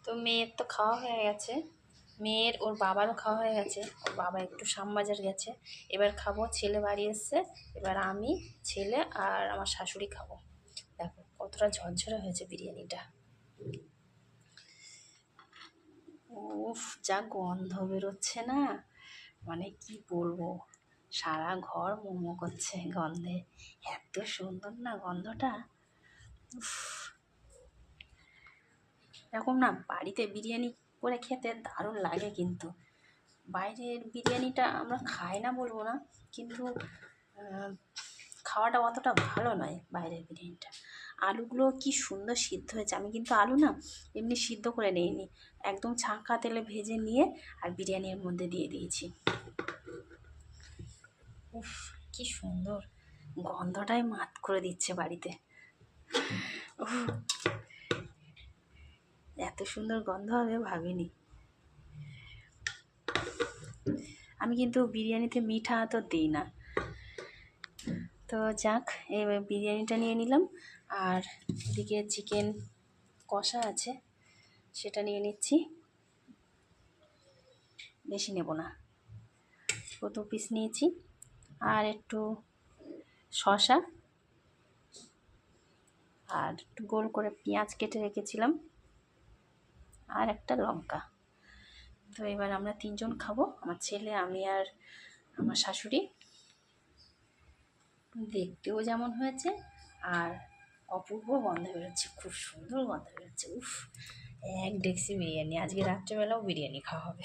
তো মেয়ের তো খাওয়া হয়ে গেছে, মেয়ের ওর বাবারও খাওয়া হয়ে গেছে। ওর বাবা একটু শ্যামবাজার গেছে। এবার খাবো, ছেলে বাড়ি এসছে। এবার আমি, ছেলে আর আমার শাশুড়ি খাবো। দেখো কতটা ঝরঝরে হয়েছে বিরিয়ানিটা। উফ, যা গন্ধ বেরোচ্ছে না, মানে কি বলবো, সারা ঘর মোমো করছে গন্ধে। এত সুন্দর না গন্ধটা। উফ, এরকম না বাড়িতে বিরিয়ানি করে খেতে দারুণ লাগে, কিন্তু বাইরের বিরিয়ানিটা আমরা খাই না বলবো না, কিন্তু খাওয়াটা অতটা ভালো নয় বাইরের বিরিয়ানিটা। আলুগুলো কি সুন্দর সিদ্ধ হয়েছে। আমি কিন্তু আলু না এমনি সিদ্ধ করে নিইনি, একদম ছাঁকা তেলে ভেজে নিয়ে আর বিরিয়ানির মধ্যে দিয়ে দিয়েছি। উফ, কি সুন্দর গন্ধটাই মাত করে দিচ্ছে বাড়িতে। উফ, এত সুন্দর গন্ধ হবে ভাবিনি। আমি কিন্তু বিরিয়ানিতে মিঠা তো দিই না। তো যাক, এবার বিরিয়ানিটা নিয়ে নিলাম, আর এদিকে চিকেন কষা আছে সেটা নিয়ে নিচ্ছি। বেশি নেব না, 2 পিস নিয়েছি। আর একটু শসা, আর একটু গোল করে পেঁয়াজ কেটে রেখেছিলাম, আর একটা লঙ্কা। তো এবার আমরা 3 জন খাবো, আমার ছেলে, আমি আর আমার শাশুড়ি। দেখতেও যেমন হয়েছে আর অপূর্ব গন্ধ বেরোচ্ছে, খুব সুন্দর গন্ধ বেরোচ্ছে। উফ, 1 ডেকচি বিরিয়ানি, আজকে রাত্রেবেলাও বিরিয়ানি খাওয়া হবে।